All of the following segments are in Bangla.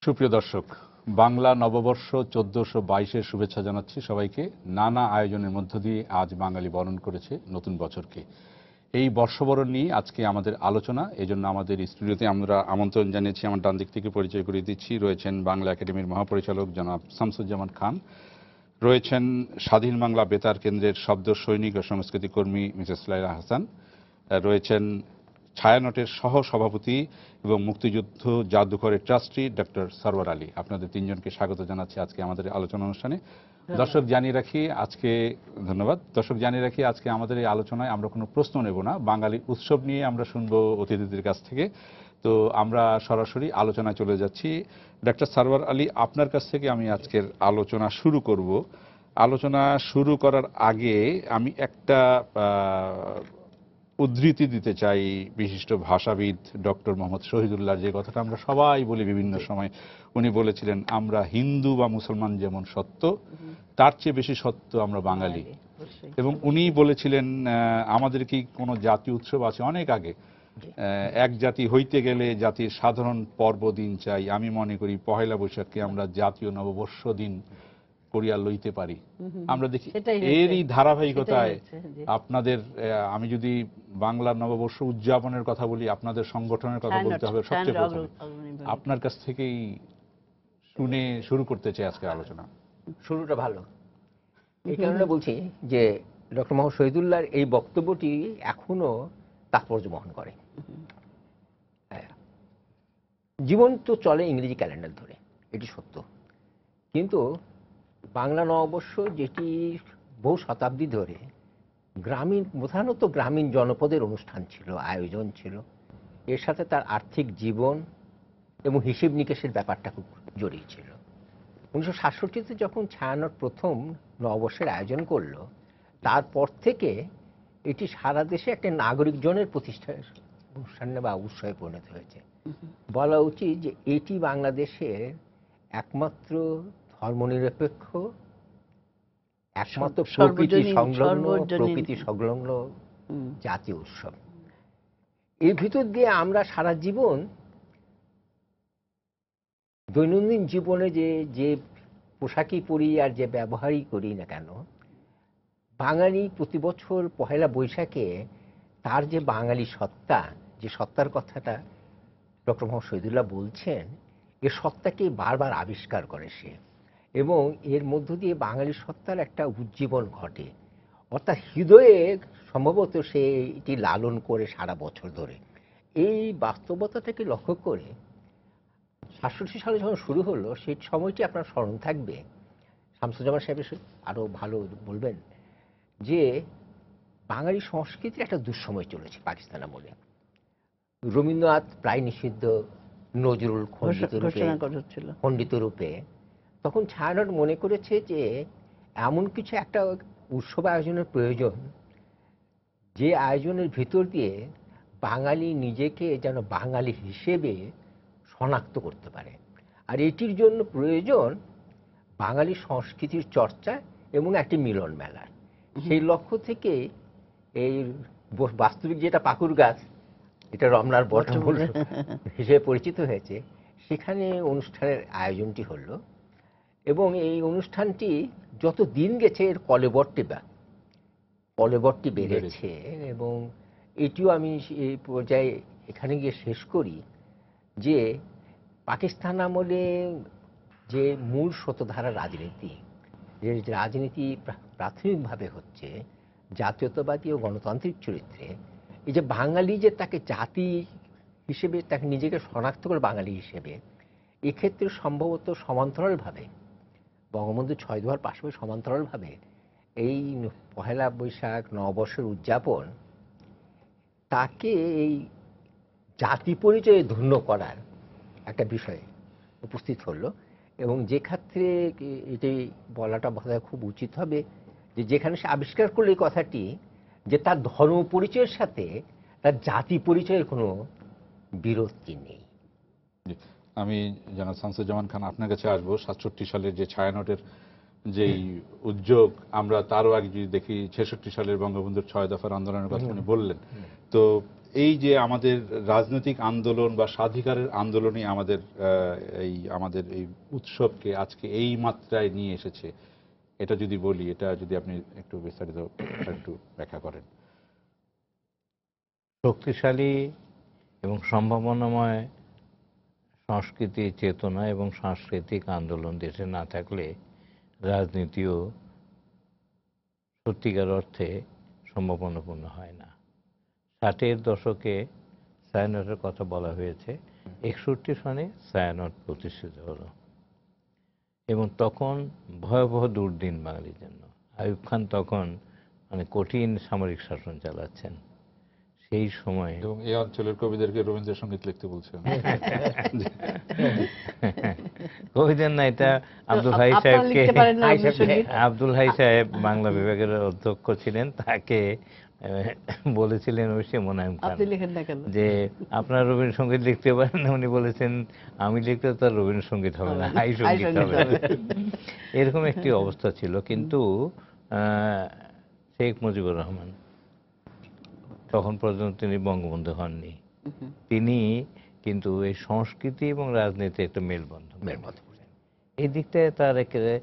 সুপ্রিয় দর্শক, বাংলা নববর্ষ 1422-এর শুভেচ্ছা জানাচ্ছি সবাইকে। নানা আয়োজনের মধ্য দিয়ে আজ বাঙালি বরণ করেছে নতুন বছরকে। এই বর্ষবরণ নিয়ে আজকে আমাদের আলোচনা। এজন্য আমাদের স্টুডিওতে আমরা আমন্ত্রণ জানিয়েছি। আমার ডান দিক থেকে পরিচয় করিয়ে দিচ্ছি। রয়েছেন বাংলা একাডেমির মহাপরিচালক জনাব শামসুজ্জামান খান, রয়েছেন স্বাধীন বাংলা বেতার কেন্দ্রের শব্দ সৈনিক ও সংস্কৃতি কর্মী মিসেস লাইলা হাসান, রয়েছেন ছায়ানটের সহ সভাপতি এবং মুক্তিযুদ্ধ জাদুঘরের ট্রাস্টি ডক্টর সরওয়ার আলী। আপনাদের তিনজনকে স্বাগত জানাচ্ছি আজকে আমাদের আলোচনা অনুষ্ঠানে। দর্শক জানিয়ে রাখি আজকে আমাদের এই আলোচনায় আমরা কোনো প্রশ্ন নেব না, বাঙালি উৎসব নিয়ে আমরা শুনবো অতিথিদের কাছ থেকে। তো আমরা সরাসরি আলোচনায় চলে যাচ্ছি। ডক্টর সরওয়ার আলী, আপনার কাছ থেকে আমি আজকের আলোচনা শুরু করব। আলোচনা শুরু করার আগে আমি একটা উদ্ধৃতি দিতে চাই বিশিষ্ট ভাষাবিদ ডক্টর মোহাম্মদ শহীদুল্লাহর, যে কথাটা আমরা সবাই বলি বিভিন্ন সময়। উনি বলেছিলেন, আমরা হিন্দু বা মুসলমান যেমন সত্য, তার চেয়ে বেশি সত্য আমরা বাঙালি। এবং উনি বলেছিলেন, আমাদের কি কোনো জাতীয় উৎসব আছে? অনেক আগে, এক জাতি হইতে গেলে জাতির সাধারণ পর্ব দিন চাই, আমি মনে করি পহেলা বৈশাখকে আমরা জাতীয় নববর্ষ দিন করিয়া লইতে পারি। আমরা দেখি এরই ধারাবাহিকতায় আপনাদের, আমি যদি বাংলার নববর্ষ উদযাপনের কথা বলি, আপনাদের সংগঠনের কথা বলতে হবে সবচেয়ে প্রথমে। আপনার কাছ থেকেই শুনে শুরু করতে চাই আজকে আলোচনা। শুরুটা ভালো, এই কারণে বলছি যে ডক্টর মোহাম্মদ শহীদুল্লাহর এই বক্তব্যটি এখনো তাৎপর্য বহন করে। জীবন তো চলে ইংরেজি ক্যালেন্ডার ধরে, এটি সত্য, কিন্তু বাংলা নববর্ষ যেটি বহু শতাব্দী ধরে গ্রামীণ, প্রধানত গ্রামীণ জনপদের অনুষ্ঠান ছিল, আয়োজন ছিল, এর সাথে তার আর্থিক জীবন এবং হিসেব নিকেশের ব্যাপারটা খুব জড়িয়ে ছিল। 1967-তে যখন ছায়ানট প্রথম নববর্ষের আয়োজন করলো, তারপর থেকে এটি সারা দেশে একটা নাগরিক জনের প্রতিষ্ঠার অনুষ্ঠানে বা উৎসবে পরিণত হয়েছে। বলা উচিত যে এটি বাংলাদেশের একমাত্র ধর্মনিরপেক্ষ, একমাত্র প্রকৃতি সংলগ্ন জাতীয় উৎসব। এর ভিতর দিয়ে আমরা সারা জীবন দৈনন্দিন জীবনে যে পোশাকই পরি আর যে ব্যবহারই করি না কেন, বাঙালি প্রতি বছর পহেলা বৈশাখে তার যে বাঙালি সত্তা, যে সত্তার কথাটা ডক্টর মোহাম্মদ শহীদুল্লাহ বলছেন, এ সত্তাকে বারবার আবিষ্কার করে সে, এবং এর মধ্য দিয়ে বাঙালি সত্তার একটা উজ্জীবন ঘটে। অর্থাৎ হৃদয়ে সম্ভবত সে এটি লালন করে সারা বছর ধরে। এই বাস্তবতাটাকে লক্ষ্য করে 67 সালে যখন শুরু হলো, সেই সময়টি আপনার স্মরণ থাকবে, শামসুজ্জামান সাহেব আরও ভালো বলবেন, যে বাঙালি সংস্কৃতির একটা দুঃসময় চলেছে পাকিস্তান আমলে। রবীন্দ্রনাথ প্রায় নিষিদ্ধ, নজরুল খণ্ডিত রূপে। তখন ছায়ানট মনে করেছে যে এমন কিছু একটা উৎসব আয়োজনের প্রয়োজন, যে আয়োজনের ভিতর দিয়ে বাঙালি নিজেকে যেন বাঙালি হিসেবে শনাক্ত করতে পারে। আর এটির জন্য প্রয়োজন বাঙালি সংস্কৃতির চর্চা এবং একটি মিলন মেলার। সেই লক্ষ্য থেকে এই বাস্তবিক যেটা পাকুর গাছ, এটা রমনার বটমূল হিসেবে পরিচিত হয়েছে, সেখানে অনুষ্ঠানের আয়োজনটি হলো। এবং এই অনুষ্ঠানটি যত দিন গেছে এর কলেবরটি বেড়েছে। এবং এটিও আমি এই পর্যায়ে এখানে গিয়ে শেষ করি যে পাকিস্তান আমলে যে মূল স্রোতধারা রাজনীতি, যে রাজনীতি প্রাথমিকভাবে হচ্ছে জাতীয়তাবাদী ও গণতান্ত্রিক চরিত্রে, এই যে বাঙালি যে তাকে জাতি হিসেবে তাকে নিজেকে শনাক্ত করে বাঙালি হিসেবে, এক্ষেত্রে সম্ভবত সমান্তরালভাবে বঙ্গবন্ধু 6 দফার পাশাপাশি সমান্তরালভাবে এই পহেলা বৈশাখ নববর্ষের উদযাপন তাকে এই জাতি পরিচয়ে ধন্য করার একটা বিষয় উপস্থিত হলো। এবং যে ক্ষেত্রে এটি বলাটা বোধহয় খুব উচিত হবে যে যেখানে সে আবিষ্কার করলো এই কথাটি, যে তার ধর্ম পরিচয়ের সাথে তার জাতি পরিচয়ের কোনো বিরোধী নেই। আমি জনাব শামসুজ্জামান খান আপনার কাছে আসবো। 67 সালের যে ছায়ানটের যেই উদ্যোগ, আমরা তারও আগে যদি দেখি 66 সালের বঙ্গবন্ধুর 6 দফার আন্দোলনের কথা উনি বললেন, তো এই যে আমাদের রাজনৈতিক আন্দোলন বা স্বাধিকারের আন্দোলনই আমাদের এই উৎসবকে আজকে এই মাত্রায় নিয়ে এসেছে, এটা যদি বলি, এটা যদি আপনি একটু বিস্তারিত একটু ব্যাখ্যা করেন। শক্তিশালী এবং সম্ভাবনাময় সংস্কৃতি চেতনা এবং সাংস্কৃতিক আন্দোলন দেশে না থাকলে রাজনীতিও সত্যিকার অর্থে সম্ভাবনাপূর্ণ হয় না। 60-এর দশকে ছায়ানটের কথা বলা হয়েছে। 61 সনে ছায়ানট প্রতিষ্ঠিত হলো এবং তখন ভয়াবহ দুর্দিন বাঙালির জন্য। আইয়ুব খান তখন কঠিন সামরিক শাসন চালাচ্ছেন। সেই সময় এবং এই অঞ্চলের কবিদেরকে রবীন্দ্রসঙ্গীত লিখতে বলছেন। কবিদের না, এটা আব্দুল হাই আপনারা সাহেবকে, লিখতে পারেন না রবীন্দ্রসঙ্গীত? আব্দুল হাই সাহেব বাংলা বিভাগের অধ্যক্ষ ছিলেন, তাকে বলেছিলেন অবশ্যই মোনায়েম খান আপনি লিখেন না কেন? যে আপনার রবীন্দ্রসঙ্গীত লিখতে পারেন না। উনি বলেছেন আমি লিখতে তার রবীন্দ্রসঙ্গীত হবে না, হাই সঙ্গীত হবে। এরকম একটি অবস্থা ছিল। কিন্তু শেখ মুজিবুর রহমান তখন পর্যন্ত তিনি বঙ্গবন্ধু হননি। তিনি কিন্তু এই সংস্কৃতি এবং রাজনীতি একটা মেলবন্ধন করেন। এই দিকটায় তার একেবারে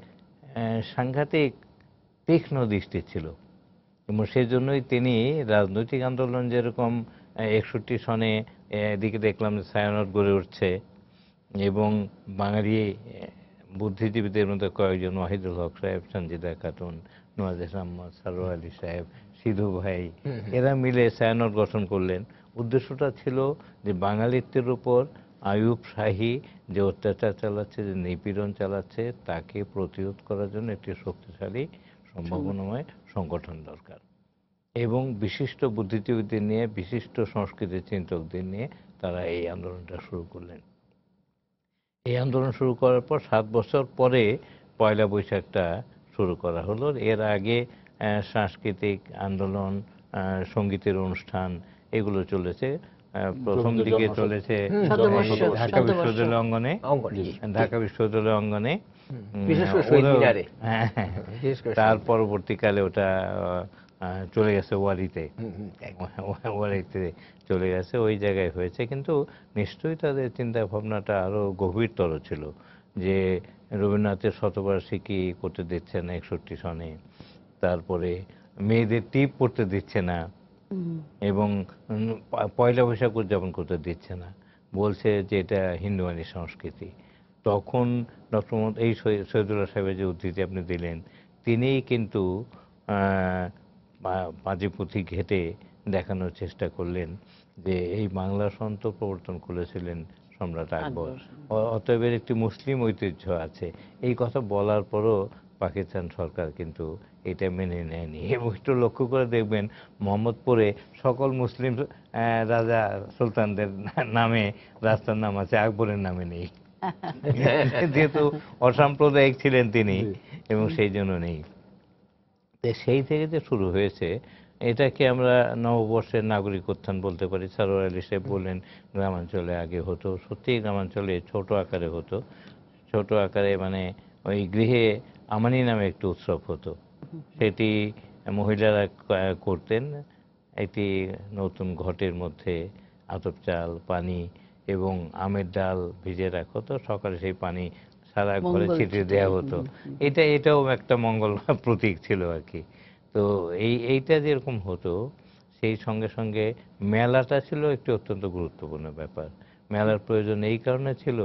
সাংঘাতিক তীক্ষ্ণ দৃষ্টি ছিল এবং সেই জন্যই তিনি রাজনৈতিক আন্দোলন যেরকম 61 সনে এদিকে দেখলাম ছায়ানট গড়ে উঠছে এবং বাঙালি বুদ্ধিজীবীদের মধ্যে কয়েকজন, ওয়াহিদুল হক সাহেব, সঞ্জিদা খাতুন, নওয়াজের আহমদ, সারোয়ার আলী সাহেব, সিধু ভাই, এরা মিলে ছায়ানট গঠন করলেন। উদ্দেশ্যটা ছিল যে বাঙালিত্বের উপর আইয়ুব শাহী যে অত্যাচার চালাচ্ছে, যে নিপীড়ন চালাচ্ছে, তাকে প্রতিরোধ করার জন্য একটি শক্তিশালী সম্ভাবনাময় সংগঠন দরকার এবং বিশিষ্ট বুদ্ধিজীবীদের নিয়ে, বিশিষ্ট সংস্কৃতির চিন্তকদের নিয়ে তারা এই আন্দোলনটা শুরু করলেন। এই আন্দোলন শুরু করার পর 7 বছর পরে পয়লা বৈশাখটা শুরু করা হলো। এর আগে সাংস্কৃতিক আন্দোলন, সঙ্গীতের অনুষ্ঠান এগুলো চলেছে। প্রথম দিকে চলেছে ঢাকা বিশ্ববিদ্যালয় অঙ্গনে, ঢাকা বিশ্ববিদ্যালয় অঙ্গনে, তার পরবর্তীকালে ওটা চলে গেছে ওয়ারিতে, ওয়ারিতে চলে গেছে, ওই জায়গায় হয়েছে। কিন্তু নিশ্চয়ই তাদের চিন্তা ভাবনাটা আরো গভীরতর ছিল যে রবীন্দ্রনাথের শতবার্ষিকী করতে দিচ্ছে না 61 সনে, তারপরে মেয়েদের টিপ পড়তে দিচ্ছে না এবং পয়লা বৈশাখ উদযাপন করতে দিচ্ছে না, বলছে যে এটা হিন্দুয়ানি সংস্কৃতি। তখন ডক্টর মোহাম্মদ এই শহীদুল্লাহ সাহেবের যে উদ্ধৃতি আপনি দিলেন, তিনিই কিন্তু পাঁজিপুঁথি ঘেটে দেখানোর চেষ্টা করলেন যে এই বাংলা সন্ত প্রবর্তন করেছিলেন সম্রাট আকবর, অতএব একটি মুসলিম ঐতিহ্য আছে। এই কথা বলার পরও পাকিস্তান সরকার কিন্তু এটা মেনে নেয়নি এবং একটু লক্ষ্য করে দেখবেন মোহাম্মদপুরে সকল মুসলিম রাজা সুলতানদের নামে রাস্তার নাম আছে, আকবরের নামে নেই, যেহেতু অসাম্প্রদায়িক ছিলেন তিনি এবং সেই জন্য নেই। সেই থেকে যে শুরু হয়েছে, এটাকে আমরা নববর্ষের নাগরিক উত্থান বলতে পারি। সারোয়ার আলী সাহেব বললেন গ্রামাঞ্চলে আগে হতো, সত্যি গ্রামাঞ্চলে ছোট আকারে হতো, ছোট আকারে মানে ওই গৃহে আমানি নামে একটি উৎসব হতো, সেটি মহিলারা করতেন। একটি নতুন ঘটের মধ্যে আতপ চাল, পানি এবং আমের ডাল ভিজে রাখা হতো, সকালে সেই পানি সারা ঘরে ছিটিয়ে দেওয়া হতো। এটাও একটা মঙ্গল প্রতীক ছিল আর কি। তো এইটা যেরকম হতো, সেই সঙ্গে সঙ্গে মেলাটা ছিল একটি অত্যন্ত গুরুত্বপূর্ণ ব্যাপার। মেলার প্রয়োজন এই কারণে ছিল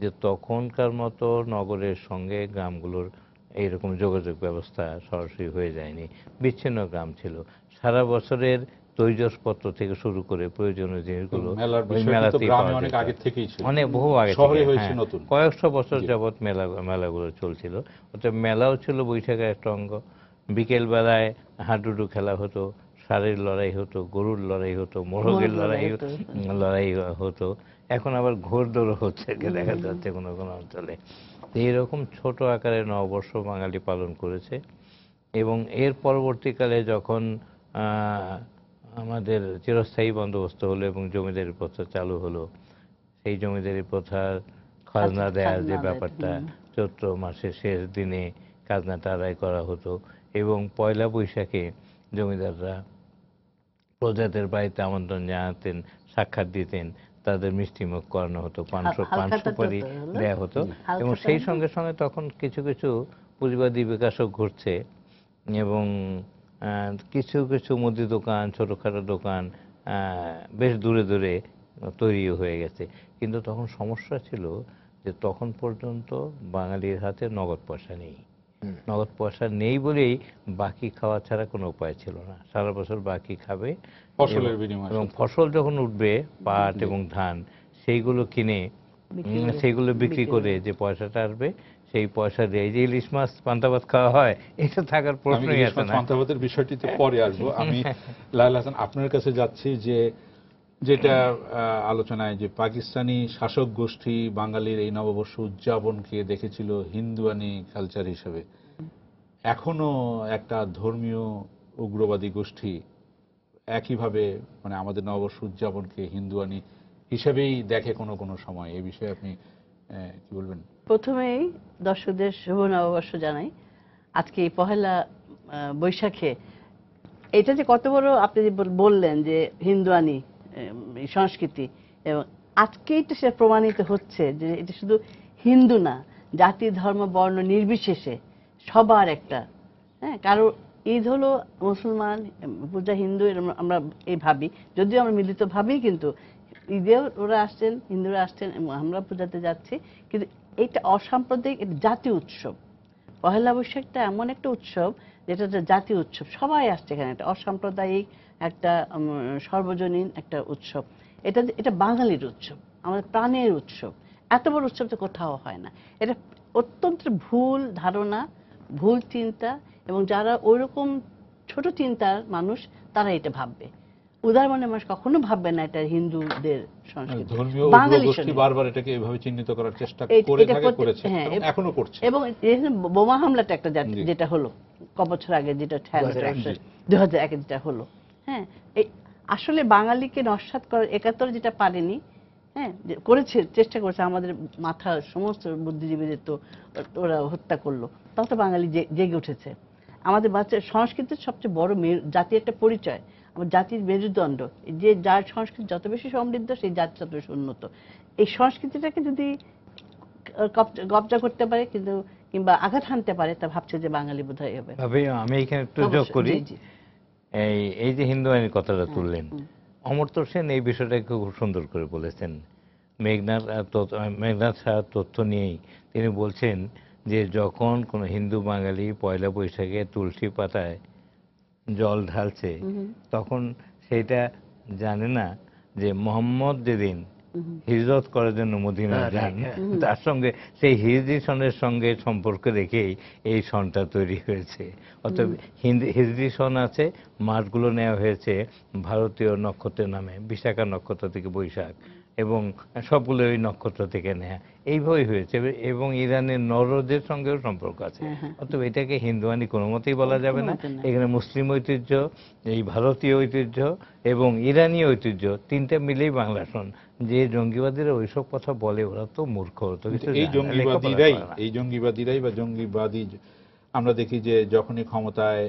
যে তখনকার মতো নগরের সঙ্গে গ্রামগুলোর এইরকম যোগাযোগ ব্যবস্থা সরাসরি হয়ে যায়নি, বিচ্ছিন্ন গ্রাম ছিল। সারা বছরের তৈজসপত্র থেকে শুরু করে প্রয়োজনীয় জিনিসগুলো মেলাতেই পাওয়া যেত, অনেক বহু আগে থেকে, কয়েকশো বছর যাবৎ মেলাগুলো চলছিল। অর্থাৎ মেলাও ছিল বৈশাখের একটা অঙ্গ। বিকেল বেলায় হাডুডু খেলা হতো, ষাঁড়ের লড়াই হতো, গরুর লড়াই হতো, মোরগের লড়াই হতো। এখন আবার ঘোড়দৌড় হচ্ছে, দেখা যাচ্ছে কোনো কোনো অঞ্চলে। এইরকম ছোট আকারে নববর্ষ বাঙালি পালন করেছে এবং এর পরবর্তীকালে যখন আমাদের চিরস্থায়ী বন্দোবস্ত হলো এবং জমিদারি প্রথা চালু হলো, সেই জমিদারি প্রথার খাজনা দেওয়ার যে ব্যাপারটা, চৈত্র মাসের শেষ দিনে খাজনাটা আদায় করা হতো এবং পয়লা বৈশাখে জমিদাররা প্রজাদের বাড়িতে আমন্ত্রণ জানাতেন, সাক্ষাৎ দিতেন, তাদের মিষ্টিমুখ করানো হতো, পান সুপারি দেওয়া হতো। এবং সেই সঙ্গে সঙ্গে তখন কিছু কিছু পুঁজিবাদী বিকাশও ঘটছে এবং কিছু কিছু মুদি দোকান, ছোটখাটো দোকান বেশ দূরে দূরে তৈরিও হয়ে গেছে। কিন্তু তখন সমস্যা ছিল যে তখন পর্যন্ত বাঙালির হাতে নগদ পয়সা নেই। নগদ পয়সা নেই বলেই বাকি খাওয়া ছাড়া কোনো উপায় ছিল না। সারা বছর বাকি খাবে ফসলের বিনিময়ে, এবং ফসল যখন উঠবে পাট এবং ধান, সেইগুলো কিনে সেইগুলো বিক্রি করে যে পয়সাটা আসবে সেই পয়সা দিয়ে এই যে ইলিশ মাছ পান্তা ভাত খাওয়া হয়, এটা থাকার প্রশ্নই আসে না। পান্তা ভাতের বিষয়টিতে পরে আসবো। আমি লায়লা হাসান আপনার কাছে যাচ্ছি যে যেটা আলোচনায় যে পাকিস্তানি শাসক গোষ্ঠী বাঙালির এই নববর্ষ উদযাপনকে দেখেছিল হিন্দুয়ানি কালচার হিসেবে, এখনো একটা ধর্মীয় উগ্রবাদী গোষ্ঠী একইভাবে মানে আমাদের নববর্ষ উদযাপনকে হিন্দুয়ানি হিসেবেই দেখে কোনো কোনো সময়। এই বিষয়ে আপনি কি বলবেন? প্রথমেই দর্শকদের শুভ নববর্ষ জানাই। আজকে এই পহেলা বৈশাখে এটা যে কত বড় আপনি যে বললেন যে হিন্দুয়ানি সংস্কৃতি, এবং আজকেই তো সেটা প্রমাণিত হচ্ছে যে এটা শুধু হিন্দু না, জাতি ধর্ম বর্ণ নির্বিশেষে সবার একটা, হ্যাঁ, কারো ঈদ হলো মুসলমান পূজা হিন্দু আমরা এই ভাবি, যদিও আমরা মিলিত ভাবেই, কিন্তু ঈদেও ওরা আসছেন, হিন্দুরা আসছেন এবং আমরা পূজাতে যাচ্ছি। কিন্তু এইটা অসাম্প্রদায়িক, এটা জাতীয় উৎসব। পহেলা বৈশাখটা এমন একটা উৎসব যেটা একটা জাতীয় উৎসব, সবাই আসছে এখানে, একটা অসাম্প্রদায়িক একটা সর্বজনীন একটা উৎসব। এটা বাঙালির উৎসব, আমাদের প্রাণের উৎসব। এত বড় উৎসব তো কোথাও হয় না। এটা অত্যন্ত ভুল ধারণা, ভুল চিন্তা, এবং যারা ওইরকম ছোট চিন্তার মানুষ তারা এটা ভাববে। উদার মনে মানুষ কখনো ভাববে না এটা হিন্দুদের সংস্কৃতি। ধর্মীয় গোষ্ঠী বারবার এটাকে এভাবে চিহ্নিত করার চেষ্টা করেছে, এখনো করছে। এবং বোমা হামলাটা একটা যেটা হলো কবছর আগে, যেটা 2001 যেটা হলো, হ্যাঁ, আসলে বাঙালিকে নস্যাৎ করার 71 যেটা পারেনি, হ্যাঁ, করেছে, চেষ্টা করেছে, আমাদের মাথা সমস্ত বুদ্ধিজীবীদের তো ওরা হত্যা করলো, তাও তো বাঙালি জেগে উঠেছে। আমাদের বাচ্চার সংস্কৃতির সবচেয়ে বড় জাতির একটা পরিচয়, আমার জাতির মেরুদণ্ড, যে যার সংস্কৃতি যত বেশি সমৃদ্ধ সেই জাতি তত বেশি উন্নত। এই সংস্কৃতিটাকে যদি কবজা করতে পারে কিন্তু কিংবা আঘাত হানতে পারে, তা ভাবছে যে বাঙালি বোধহয় হবে। আমি এখানে একটু যোগ করি, এই যে হিন্দু আইনের কথাটা তুললেন, অমর্ত্য সেন এই বিষয়টাকে খুব সুন্দর করে বলেছেন। মেঘনাথ সাহার তথ্য নিয়েই তিনি বলছেন যে যখন কোনো হিন্দু বাঙালি পয়লা বৈশাখে তুলসী পাতায় জল ঢালছে, তখন সেটা জানে না যে মোহাম্মদ যেদিন হিজরত করার জন্য মদিনা যান, তার সঙ্গে সেই হিজরি সনের সঙ্গে সম্পর্ক রেখেই এই সনটা তৈরি হয়েছে। অতএব হিজরি সন আছে, মাসগুলো নেওয়া হয়েছে ভারতীয় নক্ষত্রের নামে, বিশাখা নক্ষত্র থেকে বৈশাখ, এবং সবগুলো ওই নক্ষত্র থেকে নেয়া, এইভাবেই হয়েছে। এবং ইরানের নরজের সঙ্গেও সম্পর্ক আছে। অতএব এটাকে হিন্দুয়ানি কোনো মতেই বলা যাবে না। এখানে মুসলিম ঐতিহ্য, এই ভারতীয় ঐতিহ্য এবং ইরানি ঐতিহ্য তিনটা মিলেই বাংলা সন। যে জঙ্গিবাদীরা ওইসব কথা বলে ওরা তো মূর্খ। এই জঙ্গিবাদীরাই বা জঙ্গিবাদী আমরা দেখি যে যখনই ক্ষমতায়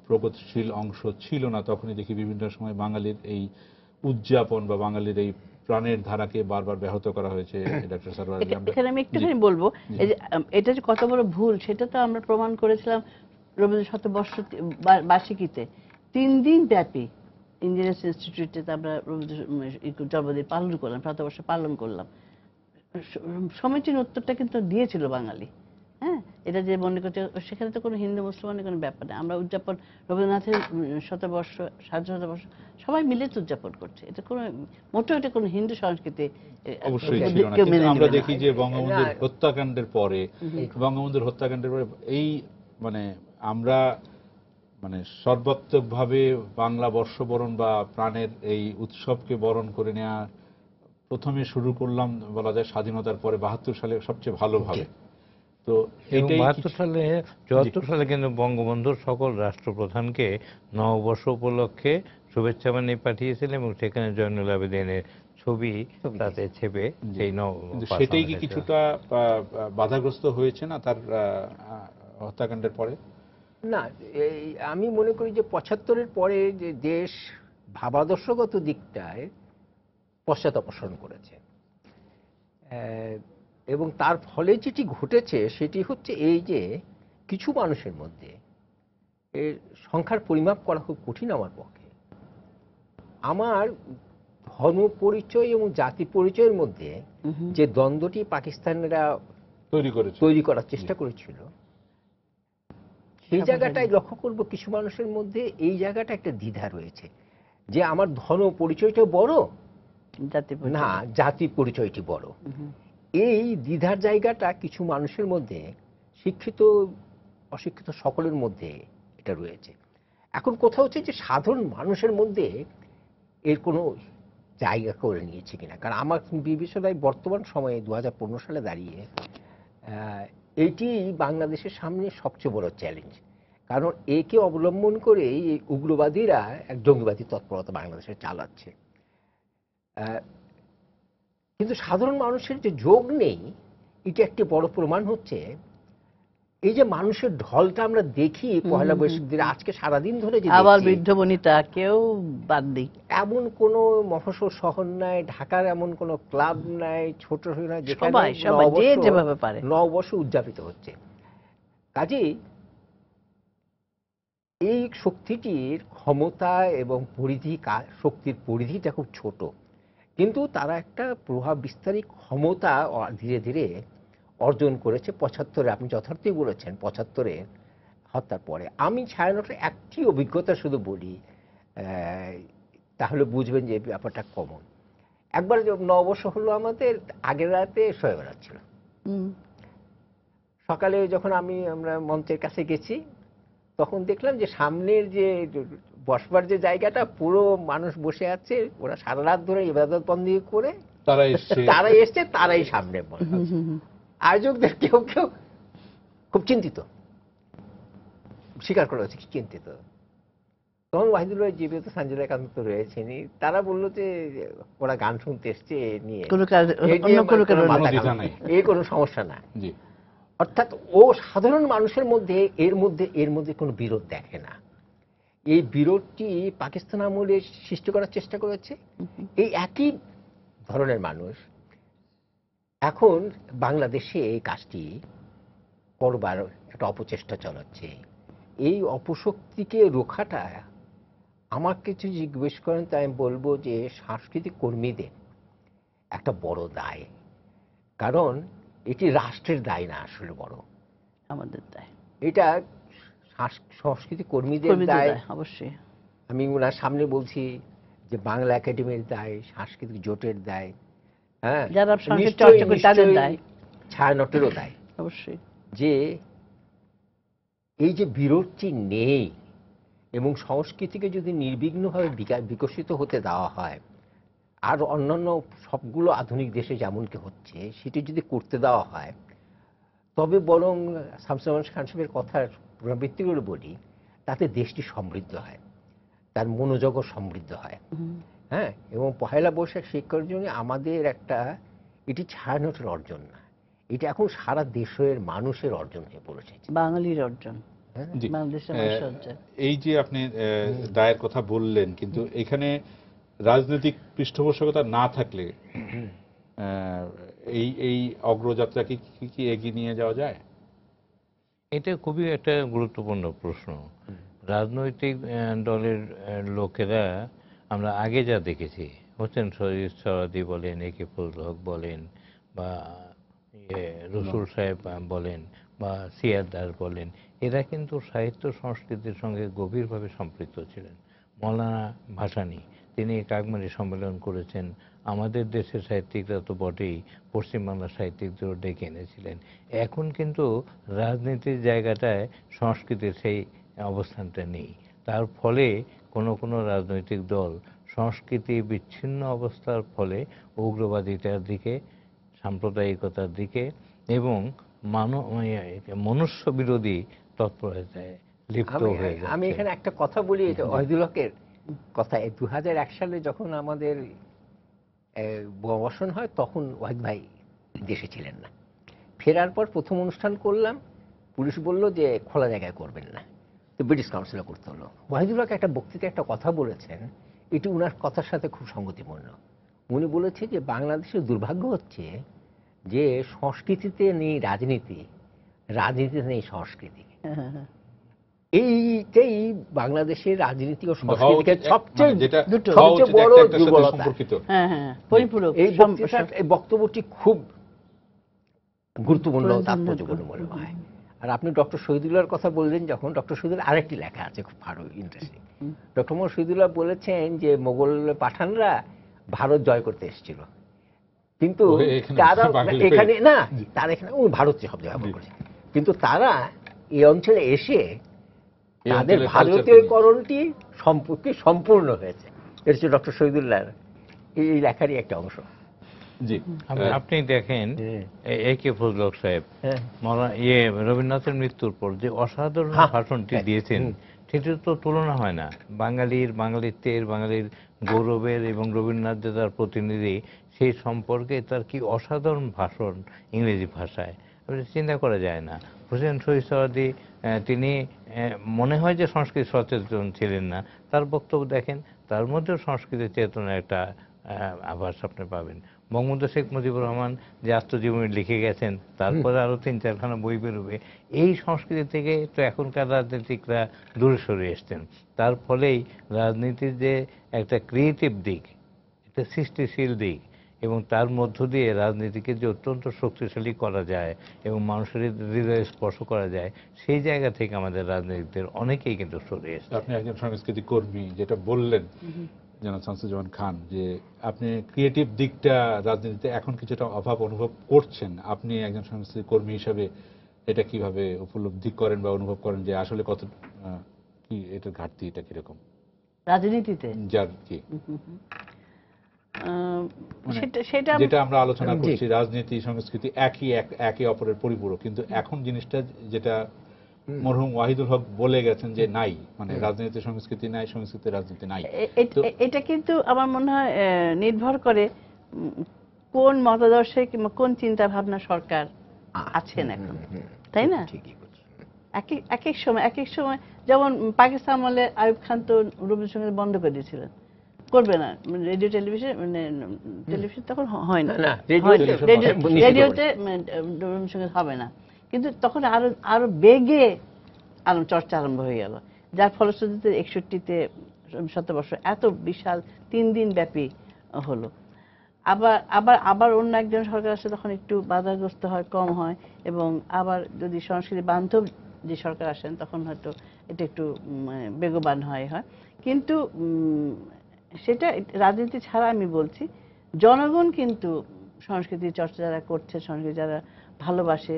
প্রগতিশীল অংশ ছিল না, তখনই দেখি বিভিন্ন সময় বাঙালির এই উদযাপন বা বাঙালির এই প্রাণের ধারাকে বারবার ব্যাহত করা হয়েছে। ডক্টর সরওয়ার, এখানে আমি একটুখানি বলবো, এটা যে কত বড় ভুল সেটা তো আমরা প্রমাণ করেছিলাম রবীন্দ্র শতবর্ষ বার্ষিকীতে। 3 দিন ব্যাপী ইঞ্জিনিয়ার্স ইনস্টিটিউটে আমরা জন্মদিন পালন করলাম, শতবর্ষ পালন করলাম। সমীচীন উত্তরটা কিন্তু দিয়েছিল বাঙালি। হ্যাঁ, এটা যে মনে করছে সেখানে তো কোনো হিন্দু মুসলমানের কোনো ব্যাপার নেই। আমরা উদযাপন রবীন্দ্রনাথের শতবর্ষ, শতবর্ষ সবাই মিলে উদযাপন করছে। এটা কোনো মোটেও এটা কোনো হিন্দু সংস্কৃতি অবশ্যই ছিল না। কিন্তু আমরা দেখি যে বঙ্গবন্ধুর হত্যাকাণ্ডের পরে এই মানে আমরা মানে সর্বাত্মকভাবে বাংলা বর্ষবরণ বা প্রাণের এই উৎসবকে বরণ করে নেওয়া প্রথমে শুরু করলাম বলা যায় স্বাধীনতার পরে 72 সালে সবচেয়ে ভালোভাবে। তো 72 সালে 74 সালে কিন্তু বঙ্গবন্ধুর সকল রাষ্ট্রপ্রধানকে নববর্ষ উপলক্ষে শুভেচ্ছা বানিয়ে পাঠিয়েছিলেন এবং সেখানে জয়নুল আবেদিনের ছবি তাতে ছেপে সেই সেটাই কি কিছুটা বাধাগ্রস্ত হয়েছে না তার হত্যাকাণ্ডের পরে? না, আমি মনে করি যে 75-এর পরে যে দেশ ভাবাদর্শগত দিকটায় পশ্চাদপসরণ করেছে। এবং তার ফলে যেটি ঘটেছে সেটি হচ্ছে এই যে কিছু মানুষের মধ্যে এর সংখ্যার পরিমাপ করা খুব কঠিন আমার পক্ষে। আমার ধর্ম পরিচয় এবং জাতি পরিচয়ের মধ্যে যে দ্বন্দ্বটি পাকিস্তানিরা তৈরি করার চেষ্টা করেছিল, সেই জায়গাটায় লক্ষ্য করব কিছু মানুষের মধ্যে এই জায়গাটা একটা দ্বিধা রয়েছে যে আমার ধর্ম পরিচয়টা বড় না জাতি পরিচয়টি বড়। এই দ্বিধার জায়গাটা কিছু মানুষের মধ্যে, শিক্ষিত অশিক্ষিত সকলের মধ্যে এটা রয়েছে। এখন কথা হচ্ছে যে সাধারণ মানুষের মধ্যে এর কোনো জায়গা করে নিয়েছে কিনা। কারণ আমার বিবেচনায় বর্তমান সময়ে 2015 সালে দাঁড়িয়ে এইটি বাংলাদেশের সামনে সবচেয়ে বড় চ্যালেঞ্জ। কারণ একে অবলম্বন করেই এই উগ্রবাদীরা এক জঙ্গিবাদী তৎপরতা বাংলাদেশে চালাচ্ছে। কিন্তু সাধারণ মানুষের যে যোগ নেই, এটা একটি বড় প্রমাণ হচ্ছে এই যে মানুষের ঢলটা আমরা দেখি পয়লা বৈশাখ দিনে, আজকে সারাদিন ধরে যে আবার বৃদ্ধ বনিতা কেউ বাদ নেই, এমন কোনো মফস্বল শহর নাই, ঢাকার এমন কোনো ক্লাব নাই, ছোট নাই, যেখানে যেভাবে পারে নববর্ষ উদযাপিত হচ্ছে। কাজেই এই শক্তিটির ক্ষমতা এবং পরিধি, শক্তির পরিধিটা খুব ছোট, কিন্তু তারা একটা প্রভাব বিস্তারী ক্ষমতা ধীরে ধীরে অর্জন করেছে 75-এ। আপনি যথার্থই বলেছেন, 75-এ হত্যার পরে। আমি 96-এর একটি অভিজ্ঞতা শুধু বলি, তাহলে বুঝবেন যে ব্যাপারটা কমন। একবার নববর্ষ হলো আমাদের, আগের রাতে শোয়ে বেড়াচ্ছিল। সকালে যখন আমরা মঞ্চের কাছে গেছি, তখন দেখলাম যে সামনের যে বসবার যে জায়গাটা, পুরো মানুষ বসে আছে, ওরা সারা রাত ধরে ইবাদত বন্দি করে তারা এসছে, তারাই সামনে বসে। আয়োজকদের কেউ কেউ খুব চিন্তিত, স্বীকার করা হচ্ছে চিন্তিত। তখন ওয়াহিদুল ভাই, জীবিত সঞ্জয় একান্ত রয়েছেন, তারা বললো যে ওরা গান শুনতে এসছে, নিয়ে এই কোনো সমস্যা না। অর্থাৎ ও সাধারণ মানুষের মধ্যে এর মধ্যে কোনো বিরোধ দেখে না। এই বিরোধটি পাকিস্তান আমলে সৃষ্টি করার চেষ্টা করেছে এই একই ধরনের মানুষ। এখন বাংলাদেশে এই কাজটি করবার একটা অপচেষ্টা চালাচ্ছে। এই অপশক্তিকে রোখাটা আমার কিছু জিজ্ঞেস করেন, তাই আমি বলবো যে সাংস্কৃতিক কর্মীদের একটা বড় দায়। কারণ এটি রাষ্ট্রের দায় না, আসলে বড় আমাদের দায়। এটা সংস্কৃতি কর্মীদের দায় অবশ্যই। আমি ওনার সামনে বলছি যে বাংলা একাডেমির দায়, সাংস্কৃতিক জোটের দায়, হ্যাঁ, যারা সংস্কৃতি চর্চা করে তাদের দায়, ছায়ানটেরও দায় অবশ্যই। যে এই যে বিরোধটি নেই এবং সংস্কৃতিকে যদি নির্বিঘ্নভাবে বিকশিত হতে দেওয়া হয়, আর অন্যান্য সবগুলো আধুনিক দেশে যেমন কি হচ্ছে সেটি যদি করতে দেওয়া হয়, তবে বরং শামসুজ্জামান খান সাহেবের কথার পুনরাবৃত্তি করে বলি, তাতে দেশটি সমৃদ্ধ হয়, তার মনোজগৎ সমৃদ্ধ হয়। হ্যাঁ, এবং পহেলা বৈশাখ শিক্ষার জন্য আমাদের একটা, এটি ছায়ানটের অর্জন না, এটা এখন সারা দেশের মানুষের অর্জন হয়ে পড়েছে, বাঙালির অর্জন, বাংলাদেশের মানুষের অর্জন। এই যে আপনি দায়ের কথা বললেন, কিন্তু এখানে রাজনৈতিক পৃষ্ঠপোষকতা না থাকলে এই অগ্রযাত্রাকে কি এগিয়ে নিয়ে যাওয়া যায়? এটা খুবই একটা গুরুত্বপূর্ণ প্রশ্ন। রাজনৈতিক দলের লোকেরা আমরা আগে যা দেখেছি, হোসেন শরীফ সরাদি বলেন, একে ফজল হক বলেন, বা রসুল সাহেব বলেন, বা সিয়াদ দাস বলেন, এরা কিন্তু সাহিত্য সংস্কৃতির সঙ্গে গভীরভাবে সম্পৃক্ত ছিলেন। মৌলানা ভাসানী, তিনি কাকমারি সম্মেলন করেছেন, আমাদের দেশের সাহিত্যিকরা তো বটেই, পশ্চিমবাংলার সাহিত্যিকদেরও ডেকে এনেছিলেন। এখন কিন্তু রাজনীতির জায়গাটায় সংস্কৃতির সেই অবস্থানটা নেই। তার ফলে কোনো রাজনৈতিক দল সংস্কৃতি বিচ্ছিন্ন অবস্থার ফলে উগ্রবাদিতার দিকে, সাম্প্রদায়িকতার দিকে এবং মনুষ্য বিরোধী তৎপরতায় লিপ্ত হয়ে যায়। আমি এখানে একটা কথা বলি, ওয়াহিদুল হকের কথা। 2001 সালে যখন আমাদের অবসান হয়, তখন ওয়াহিদ ভাই দেশে ছিলেন না। ফেরার পর প্রথম অনুষ্ঠান করলাম, পুলিশ বলল যে খোলা জায়গায় করবেন না, তো ব্রিটিশ কাউন্সিলে করতে হলো। ওয়াহিদুল হক একটা বক্তৃতায় একটা কথা বলেছেন এটি উনার কথার সাথে খুব সঙ্গতিপূর্ণ। উনি বলেছে যে বাংলাদেশের দুর্ভাগ্য হচ্ছে যে সংস্কৃতিতে নেই রাজনীতি, রাজনীতিতে নেই সংস্কৃতি। এইটাই বাংলাদেশের রাজনীতি ও সংস্কৃতিকে সবচেয়ে সবচেয়ে বড় দুর্বলতা। পরিপূরক। এই বক্তব্যটি খুব গুরুত্বপূর্ণ, তাৎপর্যপূর্ণ মনে হয়। আর আপনি ডক্টর শহীদুল্লাহর কথা বললেন, যখন ডক্টর শহীদুল্লাহ আরেকটি লেখা আছে খুব ভালো, ইন্টারেস্টিং। ডক্টর মোহাম্মদ শহীদুল্লাহ বলেছেন যে মোগল পাঠানরা ভারত জয় করতে এসেছিল, কিন্তু তারা এখানে না, তারা এখানে ভারত শব্দ ব্যবহার করেছে, কিন্তু তারা এই অঞ্চলে এসে তাদের ভারতীয়করণটি সম্পর্কে সম্পূর্ণ হয়েছে। এটা হচ্ছে ডক্টর শহীদুল্লাহর এই লেখারই একটা অংশ। জি, আপনি দেখেন এ কে ফজল হক সাহেব রবীন্দ্রনাথের মৃত্যুর পর যে অসাধারণ ভাষণটি দিয়েছেন, সেটির তো তুলনা হয় না। বাঙালিত্বের, বাঙালির গৌরবের এবং রবীন্দ্রনাথ যে তার প্রতিনিধি, সেই সম্পর্কে তার কি অসাধারণ ভাষণ ইংরেজি ভাষায়, চিন্তা করা যায় না। হোসেন শহীদ সোহরাওয়ার্দী, তিনি মনে হয় যে সংস্কৃতি সচেতন ছিলেন না, তার বক্তব্য দেখেন, তার মধ্যেও সংস্কৃতির চেতনার একটা আভাস আপনি পাবেন। বঙ্গবন্ধু শেখ মুজিবুর রহমান যে আত্মজীবনী লিখে গেছেন, তারপরে আরো 3-4খানা বই বেরোবে। এই সংস্কৃতি থেকে তো এখনকার রাজনীতিকরা দূরে সরে এসছেন। তার ফলেই রাজনীতির যে একটা ক্রিয়েটিভ দিক, একটা সৃষ্টিশীল দিক, এবং তার মধ্য দিয়ে রাজনীতিকে যে অত্যন্ত শক্তিশালী করা যায় এবং মানুষের হৃদয়ে স্পর্শ করা যায়, সেই জায়গা থেকে আমাদের রাজনীতিকদের অনেকেই কিন্তু সরে এসেছে। আপনি একজন সংস্কৃতি কর্মী, যেটা বললেন জনাব শামসুজ্জামান খান, যে আপনি ক্রিয়েটিভ দিকটা রাজনীতিতে এখন কিছুটা অভাব অনুভব করছেন, আপনি একজন সংস্কৃতি কর্মী হিসাবে এটা কিভাবে উপলব্ধি করেন বা অনুভব করেন, যে আসলে কত কি এটার ঘাটতি, এটা কিরকম রাজনীতিতে যার কি সেটা যেটা আমরা আলোচনা করছি, রাজনীতি সংস্কৃতি একে অপরের পরিপূরক, কিন্তু এখন জিনিসটা যেটা মরহুম ওয়াহিদুল হক বলে গেছেন যে নাই, মানে রাজনীতি সংস্কৃতি নাই, সংস্কৃতি রাজনীতি নাই। এটা কিন্তু আমার মনে হয় নির্ভর করে কোন মতাদর্শে কিংবা কোন চিন্তা ভাবনা সরকার আছেন এখন, তাই না? এক এক সময় যেমন পাকিস্তান আমলে আইয়ুব খান তো রবীন্দ্রসঙ্গীত বন্ধ করে দিয়েছিলেন, করবে না, রেডিও টেলিভিশন, টেলিভিশন তখন হয় না, রেডিওতে রবীন্দ্রসঙ্গীত হবে না, কিন্তু তখন আরো বেগে চর্চা আরম্ভ হয়ে গেল, যার ফলশ্রুতিতে 61-তে শতবর্ষ এত বিশাল 3 দিন ব্যাপী হলো। আবার অন্য একজন সরকার আসে, তখন একটু বাধাগ্রস্ত হয়, কম হয়, এবং আবার যদি সংস্কৃতি বান্ধব যে সরকার আসেন, তখন হয়তো এটা একটু বেগবান হয়। কিন্তু সেটা রাজনীতি ছাড়া আমি বলছি, জনগণ কিন্তু সংস্কৃতি চর্চা যারা করছে, সংস্কৃতি যারা ভালোবাসে,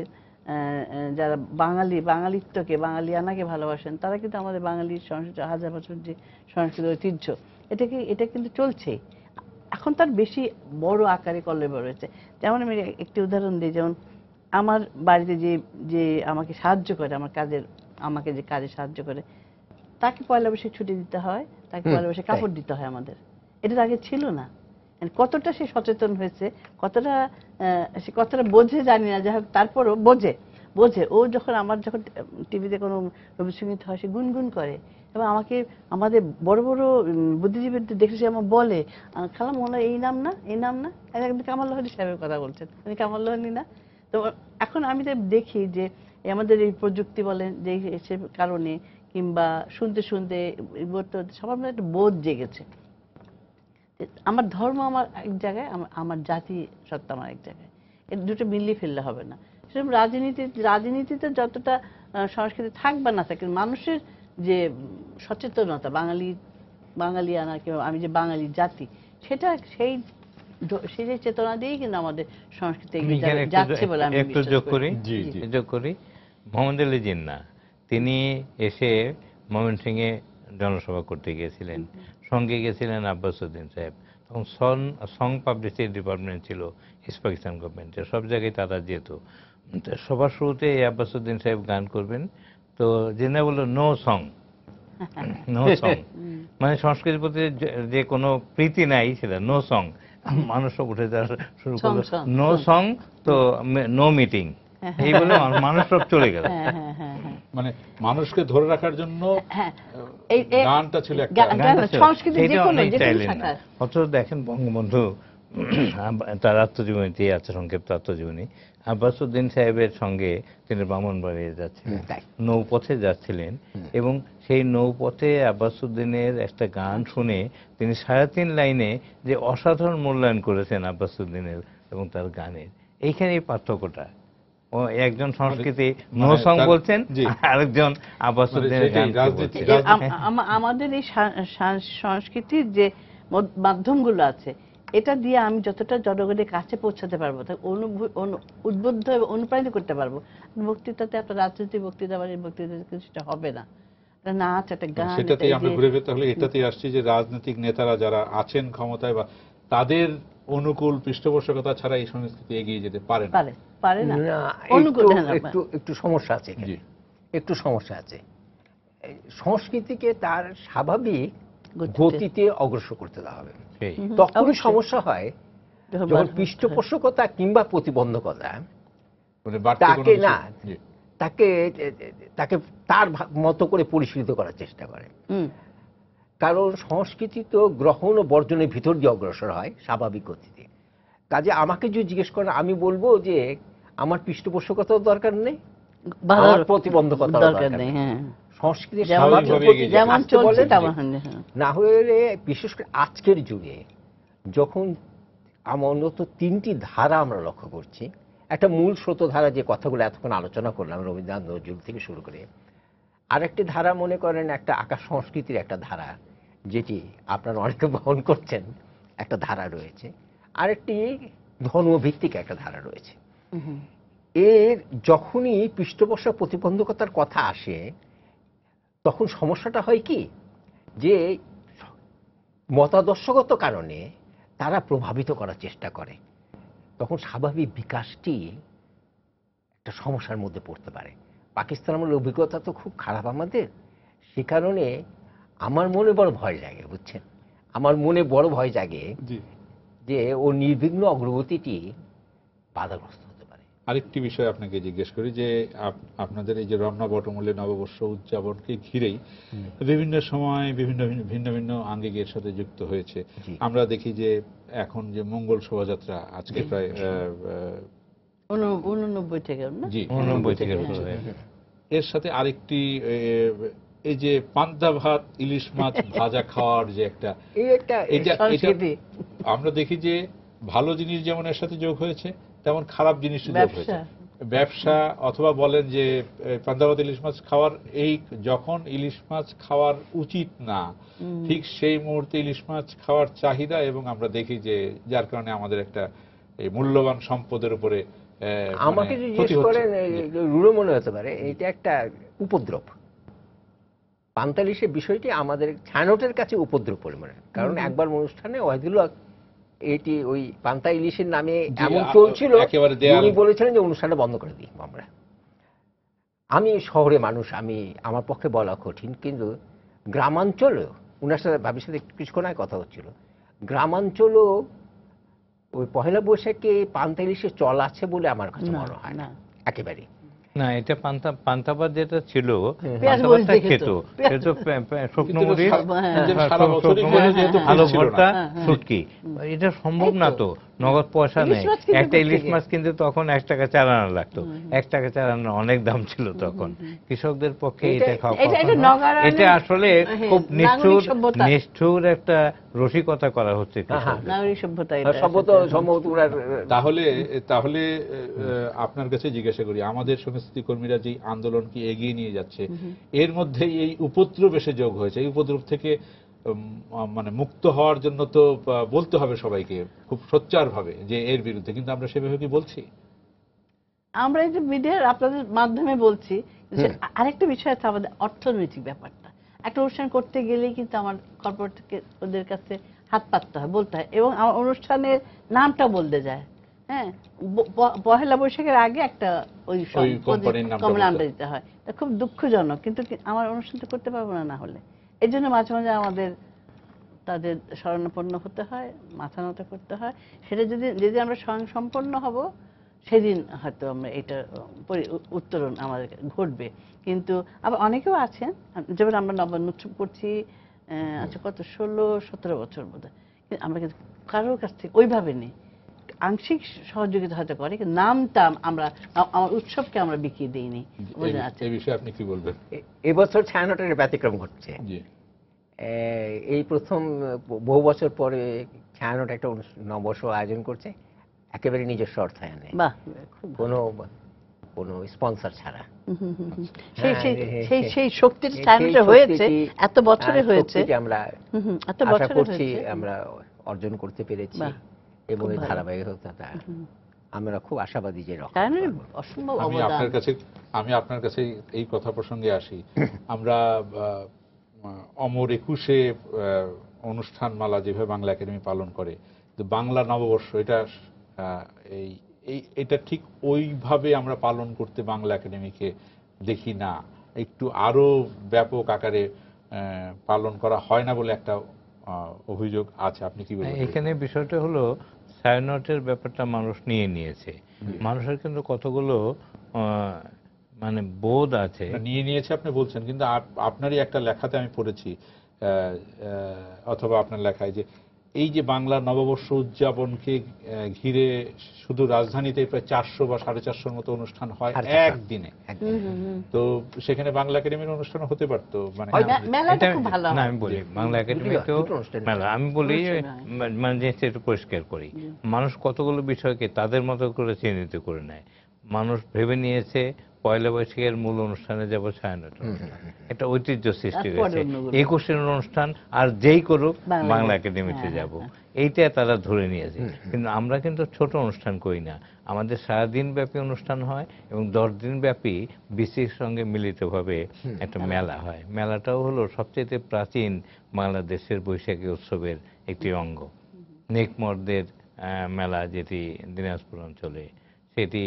যারা বাঙালিত্বকে, বাঙালিয়ানাকে ভালোবাসেন, তারা কিন্তু আমাদের বাঙালির সংস্কৃতি, হাজার বছর যে সংস্কৃতির ঐতিহ্য, এটা কিন্তু চলছেই। এখন তার বেশি বড় আকারে কলবে রয়েছে। যেমন আমি একটি উদাহরণ দিই, যেমন আমার বাড়িতে যে আমাকে সাহায্য করে, আমাকে যে কাজে সাহায্য করে, তাকে পয়লা বৈশাখ ছুটি দিতে হয়, তাকে পয়লা বৈশাখ কাপড় দিতে হয় আমাদের। এটা তো আগে ছিল না। কতটা সে সচেতন হয়েছে, কতটা বোঝে জানি না, যাই হোক তারপরও বোঝে। ও যখন টিভিতে কোনো রবীন্দ্রসঙ্গীত হয়, সে গুনগুন করে, এবং আমাদের বড় বড় বুদ্ধিজীবীদের দেখে সে আমার বলে, খালাম ওনার এই নাম না, এই নাম না, একদিন কামাল লোহানী সাহেবের কথা বলছেন, উনি কামাল লোহানী না। তো এখন আমি দেখি যে আমাদের এই প্রযুক্তি বলেন, যে কারণে কিংবা শুনতে শুনতে সবার মধ্যে একটা বোধ জেগেছে, আমার ধর্ম আমার এক জায়গায়, আমার জাতি সত্তা আমার এক জায়গায়, এর দুটো মিলিয়ে ফেললে হবে না। সেরকম রাজনীতিতে যতটা সংস্কৃতি থাক বা না থাকে, মানুষের যে সচেতনতা, বাঙালিয়ানা কিংবা আমি যে বাঙালি জাতি, সেই যে চেতনা দিয়েই কিন্তু আমাদের সংস্কৃতি যাচ্ছে বলে আমি একটু যোগ করি। মোহাম্মদ আলী জিন্নাহ, তিনি এসে ময়মনসিংহে জনসভা করতে গিয়েছিলেন, সঙ্গে গেছিলেন আব্বাস উদ্দিন সাহেব। তখন সং পাবলিসিটি ডিপার্টমেন্ট ছিল ইস্ট পাকিস্তান গভর্নমেন্টের, সব জায়গায় তারা যেত। সবার শুরুতে আব্বাস উদ্দিন সাহেব গান করবেন, তো জিন্নাহ বলল নো সং, মানে সংস্কৃতির প্রতি যে কোনো প্রীতি নাই, সেটা নো সং। মানুষ সব উঠে যাওয়া শুরু করলো, নো সং তো নো মিটিং, এই বলে মানুষ সব চলে গেল। মানে মানুষকে ধরে রাখার জন্য হ্যাঁ, গানটা ছিল একটা গান সংস্কৃতি যে সেটা কোনো অনেক চাইলেন না। শাখা। অথচ দেখেন বঙ্গবন্ধু তার আত্মজীবনীতে আছে, সংক্ষিপ্ত আত্মজীবনী, আব্বাসউদ্দিন সাহেবের সঙ্গে তিনি ব্রাহ্মণবাড়িয়া যাচ্ছিলেন, তাই। নৌপথে যাচ্ছিলেন, এবং সেই নৌপথে আব্বাসউদ্দিনের একটা গান শুনে তিনি 3.5 লাইনে যে অসাধারণ মূল্যায়ন করেছেন আব্বাসউদ্দিনের এবং তার গানের। এইখানেই পার্থক্যটা। ও একজন সংস্কৃতি নো সং বলছেন, জি। আরেকজন আব্বাসউদ্দিনের সেটাই, গান রাজনীতি- বলছেন। আমাদের এই সংস্কৃতির যে মাধ্যমগুলো আছে, এটা দিয়ে আমি যতটা জনগণের কাছে পৌঁছাতে পারবো, তাকে উদ্বুদ্ধ এবং অনুপ্রাণিত করতে পারবো। বক্তৃতাতে একটা রাজনৈতিক বক্তৃতা বা বক্তৃতাতে কিছুটা হবে না, একটা নাচ, একটা গান। সেটাতেই আমরা ঘুরে ফিরে তাহলে এটাতেই আসছি যে রাজনৈতিক নেতারা যারা আছেন ক্ষমতায় বা তাদের অনুকূল পৃষ্ঠপোষকতা ছাড়া এই সংস্কৃতি এগিয়ে যেতে পারে না। পারে না, না, অনুকূল একটু- হ্যাঁ, না। একটু একটু সমস্যা আছে এখানে। জি। একটু সমস্যা আছে। এই সংস্কৃতিকে তার স্বাভাবিক গতিতে। গতিতে অগ্রসর করতে দেওয়া হবে। সেই তখনই অবশ্যই। সমস্যা হয় যখন যখন পৃষ্ঠপোষকতা কিংবা প্রতিবন্ধকতা মানে বাড়তি কোনো তাকে কিছু- না জি। তাকে তাকে তার মতো করে পরিশীলিত করার চেষ্টা করে। হুম, কারণ সংস্কৃতি তো গ্রহণ ও বর্জনের ভিতর দিয়ে অগ্রসর হয় স্বাভাবিক গতিতে। কাজে আমাকে যদি জিজ্ঞেস করেন, আমি বলবো যে আমার পৃষ্ঠপোষকতাও দরকার নেই, আমার প্রতিবন্ধকতাও দরকার নেই। হ্যাঁ, সংস্কৃতির যেমন স্বাভাবিক চলছে- গতিতে যেমন আসতে চলছে বলেন। তেমন হ্যাঁ। না হলে বিশেষ করে আজকের যুগে যখন আমার অন্তত 3টি ধারা আমরা লক্ষ্য করছি, একটা মূল স্রোতধারা যে কথাগুলো এতক্ষণ আলোচনা করলাম রবীন্দ্রনাথ নজরুল থেকে শুরু করে, আরেকটি ধারা মনে করেন একটা আকাশ সংস্কৃতির একটা ধারা, যেটি আপনারা অনেকে বহন করছেন, একটা ধারা রয়েছে, আরেকটি ধর্মভিত্তিক একটা ধারা রয়েছে। এর যখনই পৃষ্ঠপোষক প্রতিবন্ধকতার কথা আসে, তখন সমস্যাটা হয় কি যে মতাদর্শগত কারণে তারা প্রভাবিত করার চেষ্টা করে, তখন স্বাভাবিক বিকাশটি একটা সমস্যার মধ্যে পড়তে পারে। পাকিস্তান আমলের অভিজ্ঞতা তো খুব খারাপ আমাদের, সে কারণে আমার মনে বড় ভয় জাগে, বুঝছেন, আমার মনে বড় ভয় জাগে জি। যে ও নির্বিঘ্ন অগ্রগতিটি বাধাগ্রস্ত হতে পারে। আরেকটি বিষয় আপনাকে জিজ্ঞেস করি যে আপনাদের এই যে রমনা বটমূল্যে নববর্ষ উদযাপনকে ঘিরেই বিভিন্ন সময় বিভিন্ন ভিন্ন ভিন্ন আঙ্গিক এর সাথে যুক্ত হয়েছে। জি। আমরা দেখি যে এখন যে মঙ্গল শোভাযাত্রা আজকে প্রায় 89 থেকে না? জি 89 থেকে শুরু হয়েছে। এর সাথে আরেকটি এই যে পান্তা ভাত ইলিশ মাছ ভাজা খাওয়ার যে একটা এই একটা এটা সংস্কৃতি। আমরা দেখি যে ভালো জিনিস যেমন এর সাথে যোগ হয়েছে, তেমন খারাপ জিনিসও যোগ হয়েছে। ব্যবসা অথবা বলেন যে পান্তা ভাত ইলিশ মাছ খাওয়ার এই যখন ইলিশ মাছ খাওয়ার উচিত না, ঠিক সেই মুহূর্তে ইলিশ মাছ খাওয়ার চাহিদা, এবং আমরা দেখি যে যার কারণে আমাদের একটা এই মূল্যবান সম্পদের উপরে আমাকে যদি ক্ষতি জিজ্ঞেস হচ্ছে। করেন, রূঢ় মনে হতে পারে এটা একটা উপদ্রব। পান্তা ইলিশের বিষয়টি আমাদের ছানোটের কাছে উপদ্রব বলে মনে হয়। কারণ একবার অনুষ্ঠানে ওয়াহিদুল্লাহ এটি ওই পান্তা ইলিশের নামে জি, এমন চলছিল, একেবারে দেয়াল। উনি বলেছিলেন যে অনুষ্ঠানটা বন্ধ করে দিই আমরা। আমি শহরে মানুষ, আমার পক্ষে বলা কঠিন, কিন্তু গ্রামাঞ্চলেও উনার সাথে ভাবির সাথে কিছুক্ষণ আগে কথা হচ্ছিল, গ্রামাঞ্চলেও ওই পহেলা বৈশাখে পান্তা ইলিশের চল আছে বলে আমার কাছে না, মনে হয় না না। একেবারে। না, এটা পান্তাভাত যেটা ছিল, পেঁয়াজ পান্তাভাতটা মরিচ দিয়ে খেত, খেত। শুকনো কিন্তু মরিচ, সারা বছরই শুকনো মরিচ, যেহেতু আলু ছিল না। ভর্তা, শুটকি। এটা সম্ভব না তো, নগদ পয়সা ইলিশ নেই। মাছ কিনতে একটা ইলিশ কোত্থেকে? মাছ কিন্তু তখন 1 টাকা 4 আনা লাগতো। 1 টাকা 4 আনা অনেক দাম ছিল তখন। কৃষকদের পক্ষে এটা খাওয়া এটা কখনো- নগরায়নের- এটা আসলে হ্যাঁ, খুব নাগরিক সভ্যতা। নিষ্ঠুর একটা রসিকতা করা হচ্ছে হ্যাঁ, কৃষকদের। নাগরিক সভ্যতা এটা সম্ভবত ওনার তাহলে তাহলে আপনার কাছে জিজ্ঞাসা করি, আমাদের সংস্কৃতি কর্মীরা যে আন্দোলনকে এগিয়ে নিয়ে যাচ্ছে, এর মধ্যে এই উপদ্রব এসে যোগ হয়েছে। এই উপদ্রব থেকে মানে মুক্ত হওয়ার জন্য তো বলতে হবে সবাইকে খুব সোচ্চার ভাবে যে এর বিরুদ্ধে, কিন্তু আমরা সেভাবে কি বলছি? আমরা এই যে মিডিয়ার আপনাদের মাধ্যমে বলছি, আরেকটা বিষয় আছে আমাদের অর্থনৈতিক ব্যাপারটা। একটা অনুষ্ঠান করতে গেলেই কিন্তু আমার কর্পোরেট থেকে ওদের কাছে হাত পাততে হয়, বলতে হয়, এবং আমার অনুষ্ঠানের নামটা বলতে যায়। হ্যাঁ, পহেলা বৈশাখের আগে একটা ওই কোম্পানির নামটা নামটা দিতে হয়। এটা খুব দুঃখজনক, কিন্তু আমার অনুষ্ঠানটা করতে পারবো না হলে। এই জন্য মাঝে মাঝে আমাদের তাদের শরণাপন্ন হতে হয়, মাথা নত করতে হয়। সেটা যদি আমরা স্বয়ংসম্পন্ন হব, সেদিন হয়তো আমরা এটা উত্তরণ আমাদের ঘটবে। কিন্তু আবার অনেকেও আছেন, যেমন আমরা নবান্ন উৎসব করছি আচ্ছা কত 16-17 বছর বোধহয়, কিন্তু আমরা কিন্তু কারোর কাছ থেকে ওইভাবে নেই, আংশিক সহযোগিতা হয়তো করে, কিন্তু নামটা আমরা আমার উৎসবকে আমরা বিকিয়ে দিইনি। আচ্ছা, এই বিষয়ে আপনি কি বলবেন? এবছর ছায়ানটের ব্যতিক্রম ঘটছে। জি, এই প্রথম বহু বছর পরে ছায়ানট একটা নববর্ষ আয়োজন করছে একেবারে নিজস্ব অর্থায়নে, বাহ, খুব ভালো। কোনো স্পন্সর ছাড়া। সেই সেই হ্যাঁ, সেই হ্যাঁ, সেই শক্তির সেই ছায়ানটে হয়েছে, শক্তিটি- এত বছরে হয়েছে, শক্তিটি আমরা এত আশা বছরে করছি হয়েছে। আমরা অর্জন করতে পেরেছি, বাহ, এবং খুব এই ভালো। ধারাবাহিকতা আমরা খুব আশাবাদী যে রক্ষা ছায়ানটের করব। অসম্ভব আমি অবদান। আপনার কাছে এই কথা প্রসঙ্গে আসি। আমরা অমর 21-এ অনুষ্ঠানমালা যেভাবে বাংলা একাডেমি পালন করে, তো বাংলা নববর্ষ এটা এটা ঠিক ওইভাবে আমরা পালন করতে বাংলা একাডেমিকে দেখি না, একটু আরো ব্যাপক আকারে পালন করা হয় না বলে একটা অভিযোগ আছে। আপনি কি বলবেন? এখানে বিষয়টা হলো ছায়ানটের ব্যাপারটা মানুষ নিয়ে নিয়েছে। মানুষের কিন্তু কতগুলো মানে বোধ আছে। নিয়ে নিয়েছে আপনি বলছেন, কিন্তু আপনারই একটা লেখাতে আমি পড়েছি, অথবা আপনার লেখায়, যে এই যে বাংলা নববর্ষ উদযাপনকে ঘিরে শুধু রাজধানীতে প্রায় 400 বা 450-র মতো অনুষ্ঠান হয় একদিনে। তো সেখানে বাংলা একাডেমির অনুষ্ঠান হতে পারতো, মানে মেলাটা খুব ভালো না, হয়। আমি বলি বাংলা একাডেমিতেও দুটো অনুষ্ঠান। মেলা, আমি বলি অনুষ্ঠান মানে জিনিসটা একটু পরিষ্কার করি। মানুষ কতগুলো বিষয়কে তাদের মতো করে চিহ্নিত করে নেয়। মানুষ ভেবে নিয়েছে পয়লা বৈশাখের মূল অনুষ্ঠানে যাব ছায়ানট অনুষ্ঠান, একটা ঐতিহ্য সৃষ্টি তারপরে হয়েছে। অন্যগুলো। 21-এর অনুষ্ঠান আর যেই করুক বাংলা বাংলা হ্যাঁ, একাডেমিতে হ্যাঁ, যাব, হ্যাঁ। এইটা তারা ধরে নিয়েছে। কিন্তু আমরা কিন্তু ছোট অনুষ্ঠান করি না, আমাদের সারাদিন ব্যাপী অনুষ্ঠান হয় এবং 10 দিন ব্যাপী বিসির সঙ্গে মিলিতভাবে একটা মেলা হয়। মেলাটাও হলো সবচেয়ে প্রাচীন বাংলাদেশের বৈশাখী উৎসবের একটি অঙ্গ। নেকমরদের মেলা, যেটি দিনাজপুর অঞ্চলে, সেটি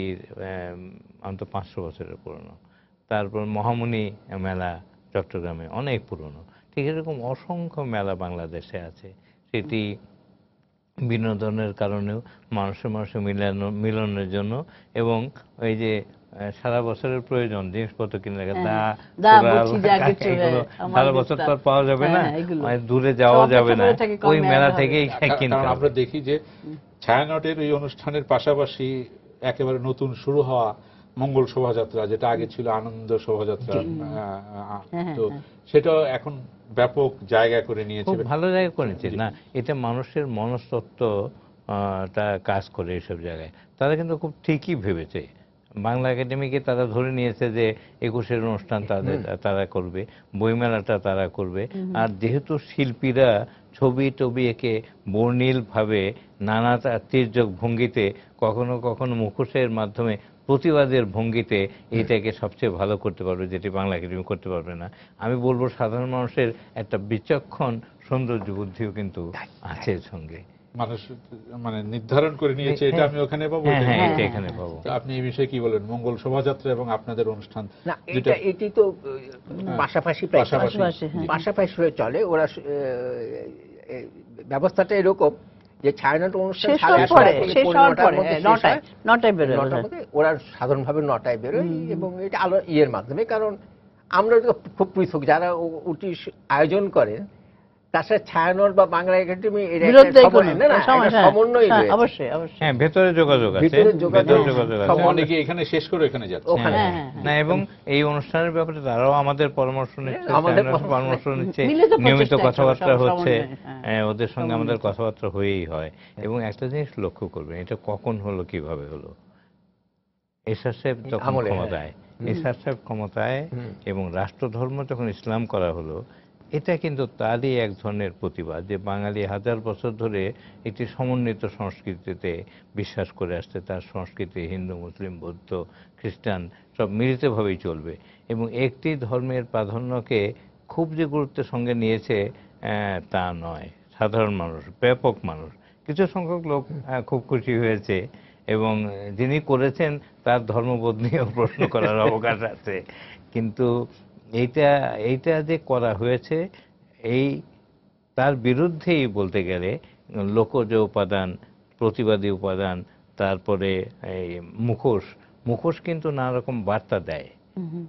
অন্তত 500 বছরের পুরনো। তারপর মহামণি মেলা চট্টগ্রামে অনেক পুরনো। ঠিক এরকম অসংখ্য মেলা বাংলাদেশে আছে। সেটি বিনোদনের কারণেও মানুষের মিলনের জন্য, এবং ওই যে সারা বছরের প্রয়োজন জিনিসপত্র কিনে রাখা, দা বুঝি যা কিছু সারা বছর তো আর পাওয়া যাবে না, মানে দূরে যাওয়া যাবে না, ওই মেলা থেকেই কিনতে কারণ আমরা হবে। দেখি যে ছায়ানটের এই অনুষ্ঠানের পাশাপাশি একেবারে নতুন শুরু হওয়া মঙ্গল শোভাযাত্রা, যেটা আগে ছিল আনন্দ শোভাযাত্রা, তো সেটা এখন ব্যাপক জায়গা করে নিয়েছে। খুব ভালো জায়গা করেছে না, এটা মানুষের মনস্তত্ত্বটা কাজ করে এইসব জায়গায়। তারা কিন্তু খুব ঠিকই ভেবেছে, বাংলা একাডেমিকে তারা ধরে নিয়েছে যে 21-এর অনুষ্ঠান তারা করবে, বইমেলাটা তারা করবে। আর যেহেতু শিল্পীরা ছবি টবি এঁকে বর্ণিলভাবে নানা তির্যক ভঙ্গিতে, কখনো কখনো মুখোশের মাধ্যমে প্রতিবাদের ভঙ্গিতে এইটাকে সবচেয়ে ভালো করতে পারবে, যেটি বাংলা একাডেমি করতে পারবে না। আমি বলবো সাধারণ মানুষের একটা বিচক্ষণ সৌন্দর্য বুদ্ধিও কিন্তু আছে সঙ্গে, মানুষ মানে নির্ধারণ করে নিয়েছে এটা আমি ওখানে পাবো, হ্যাঁ এটা এখানে পাবো। আপনি এই বিষয়ে কি বলেন? মঙ্গল শোভাযাত্রা এবং আপনাদের অনুষ্ঠান না, এটি তো পাশাপাশি পাশাপাশি হয়ে চলে। ওরা ব্যবস্থাটা এরকম যে ছায়ানট অনুষ্ঠান নটায় বেরোয়, ওরা সাধারণভাবে 9টায় বেরোয়, এবং এটা আলো ইয়ের মাধ্যমে। কারণ আমরা খুব পৃথক, যারা ওটি আয়োজন করেন তাছাড়া ছায়ানট বা বাংলা একাডেমি সমন্বয়, অবশ্যই অবশ্যই, হ্যাঁ ভেতরে যোগাযোগ আছে, অনেকে এখানে শেষ করে এখানে যাচ্ছে না, এবং এই অনুষ্ঠানের ব্যাপারে তারাও আমাদের পরামর্শ নিচ্ছে, নিয়মিত কথাবার্তা হচ্ছে, ওদের সঙ্গে আমাদের কথাবার্তা হয়েই হয়। এবং একটা জিনিস লক্ষ্য করবেন, এটা কখন হলো, কিভাবে হলো। এরশাদ সাহেব যখন ক্ষমতায়, এবং রাষ্ট্রধর্ম যখন ইসলাম করা হলো, এটা কিন্তু তারই এক ধরনের প্রতিবাদ, যে বাঙালি 1000 বছর ধরে একটি সমন্বিত সংস্কৃতিতে বিশ্বাস করে আসছে। তার সংস্কৃতি হিন্দু, মুসলিম, বৌদ্ধ, খ্রিস্টান সব মিলিতভাবেই চলবে, এবং একটি ধর্মের প্রাধান্যকে খুব যে গুরুত্বের সঙ্গে নিয়েছে তা নয়। সাধারণ মানুষ, ব্যাপক মানুষ, কিছু সংখ্যক লোক খুব খুশি হয়েছে, এবং যিনি করেছেন তার ধর্মবোধ নিয়েও প্রশ্ন করার অবকাশ আছে। কিন্তু এইটা যে করা হয়েছে, তার বিরুদ্ধেই বলতে গেলে লোকজ উপাদান, প্রতিবাদী উপাদান তারপরে এই মুখোশ কিন্তু নানা রকম বার্তা দেয়।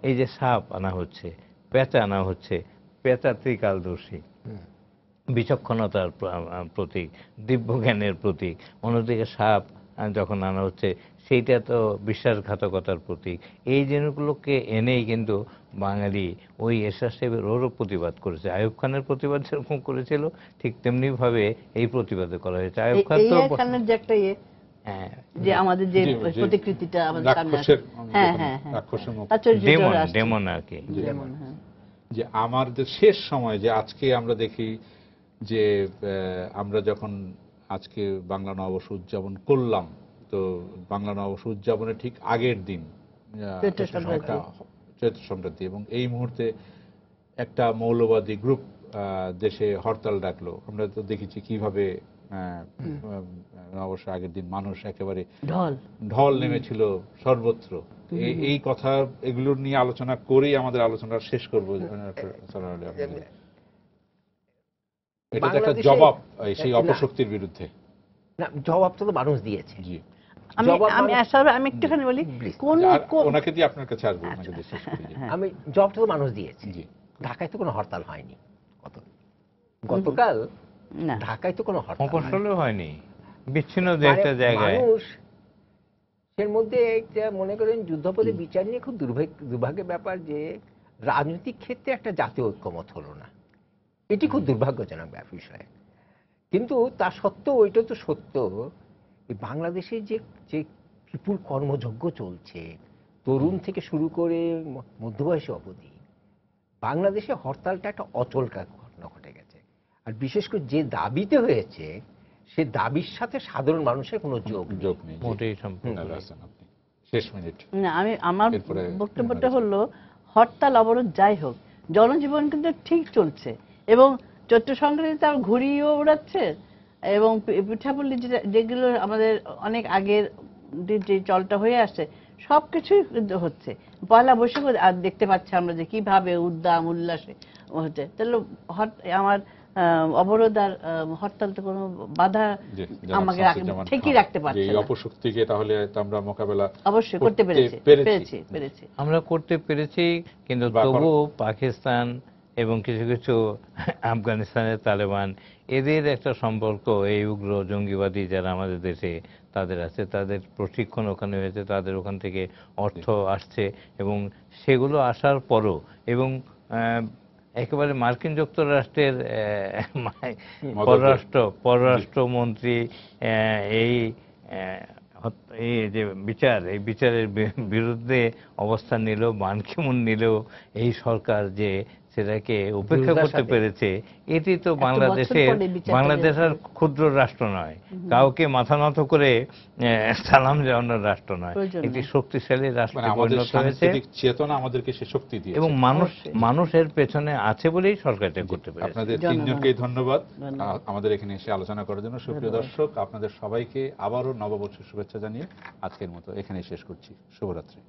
এই যে সাপ আনা হচ্ছে, পেঁচা আনা হচ্ছে, পেঁচা ত্রিকালদর্শী, বিচক্ষণতার প্রতীক, দিব্যজ্ঞানের প্রতীক। অন্যদিকে সাপ যখন আনা হচ্ছে সেইটা তো বিশ্বাসঘাতকতার প্রতীক। এই জিনিসগুলোকে এনেই কিন্তু বাঙালি ওই এরশাদ সাহেবের ওরও প্রতিবাদ করেছে। আইয়ুব খানের প্রতিবাদ যেরকম করেছিল ঠিক তেমনি ভাবে এই প্রতিবাদে করা হয়েছে। আইয়ুব খান তো খানের যে একটা হ্যাঁ যে আমাদের যে জি, জি, প্রতিকৃতিটা আমাদের সামনে আছে, রাক্ষসের হ্যাঁ হ্যাঁ হ্যাঁ, রাক্ষসের মুখ। তার চরিত্রটা আসছে। ডেমন আর কি। যেমন, হ্যাঁ। যে আমাদের শেষ সময় যে আজকে আমরা দেখি যে আমরা যখন আজকে বাংলা নববর্ষ উদযাপন করলাম, তো বাংলা নববর্ষ উদযাপনের ঠিক আগের দিন চৈত্র সংক্রান্তি। একটা চৈত্র সংক্রান্তি, এবং এই মুহূর্তে একটা মৌলবাদী গ্রুপ দেশে হরতাল ডাকলো। আমরা তো দেখেছি কিভাবে নববর্ষের আগের দিন মানুষ একেবারে ঢল নেমেছিল সর্বত্র। এই কথা এগুলো নিয়ে আলোচনা করেই আমাদের আলোচনা শেষ করবো। এটা তো একটা জবাব সেই অপশক্তির বিরুদ্ধে। না, জবাবটা তো মানুষ দিয়েছে। জি, আমি একটুখানি বলি, ওনাকে দিয়ে আপনার কাছে আসবো, ওনাকে দিয়ে শেষ করি। আমি জবাবটা তো মানুষ দিয়েছে। জি, ঢাকায় তো কোনো হরতাল হয়নি গতকাল, না ঢাকায় তো কোনো হরতাল মফস্বলেও হয়নি, বিচ্ছিন্ন যে একটা জায়গায়। মানুষ এর মধ্যে একটা মনে করেন যুদ্ধাপদে বিচার নিয়ে খুব দুর্ভাগ্যের ব্যাপার যে রাজনৈতিক ক্ষেত্রে একটা জাতীয় ঐক্যমত হলো না। এটি খুব দুর্ভাগ্যজনক বিষয়। কিন্তু তা সত্ত্বেও ওইটা তো সত্য, বাংলাদেশে যে যে বিপুল কর্মযজ্ঞ চলছে, তরুণ থেকে শুরু করে মধ্যবয়সী অবধি, বাংলাদেশে হরতালটা একটা অচল ঘটনা ঘটে গেছে। আর বিশেষ করে যে দাবিতে হয়েছে সে দাবির সাথে সাধারণ মানুষের কোনো যোগ নেই। মোটেই সম্পূর্ণ। শেষ মিনিট। না, আমার বক্তব্যটা হলো, হরতাল অবরোধ যাই হোক, জনজীবন কিন্তু ঠিক চলছে, এবং চৈত্র সংক্রান্তি তার ঘুড়িও উড়াচ্ছে, এবং পিঠাপুলি যেগুলো আমাদের অনেক আগের যে চলটা হয়ে আসছে সবকিছুই হচ্ছে। পয়লা বৈশাখ আর দেখতে পাচ্ছি আমরা যে কিভাবে উদ্দাম উল্লাসে হচ্ছে। তাহলে আমার অবরোধ আর হরতাল তো কোনো বাধা আমাকে ঠিকই রাখতে পারছে না। এই অপশক্তিকে তাহলে আমরা মোকাবেলা অবশ্যই করতে পেরেছি। আমরা করতে পেরেছি, কিন্তু তবু পাকিস্তান এবং কিছু কিছু আফগানিস্তানের তালেবান, এদের একটা সম্পর্ক, এই উগ্র জঙ্গিবাদী যারা আমাদের দেশে তাদের আছে, তাদের প্রশিক্ষণ ওখানে হয়েছে, তাদের ওখান থেকে অর্থ আসছে, এবং সেগুলো আসার পরও, এবং একেবারে মার্কিন যুক্তরাষ্ট্রের পররাষ্ট্রমন্ত্রী এই যে এই বিচারের বিরুদ্ধে অবস্থান নিল, বান কি-মুন নিলেও এই সরকার যে সেটাকে উপেক্ষা করতে পেরেছে, এটি তো বাংলাদেশ আর ক্ষুদ্র রাষ্ট্র নয়, কাউকে মাথা নত করে সালাম জানানোর রাষ্ট্র নয়, একটি শক্তিশালী রাষ্ট্রে পরিণত হয়েছে। চেতনা আমাদেরকে সে শক্তি দিয়েছে, এবং মানুষের পেছনে আছে বলেই সরকারটা করতে পেরেছে। আপনাদের তিনজনকেই ধন্যবাদ আমাদের এখানে এসে আলোচনা করার জন্য। সুপ্রিয় দর্শক, আপনাদের সবাইকে আবারও নববর্ষের শুভেচ্ছা জানিয়ে আজকের মতো এখানেই শেষ করছি। শুভরাত্রি।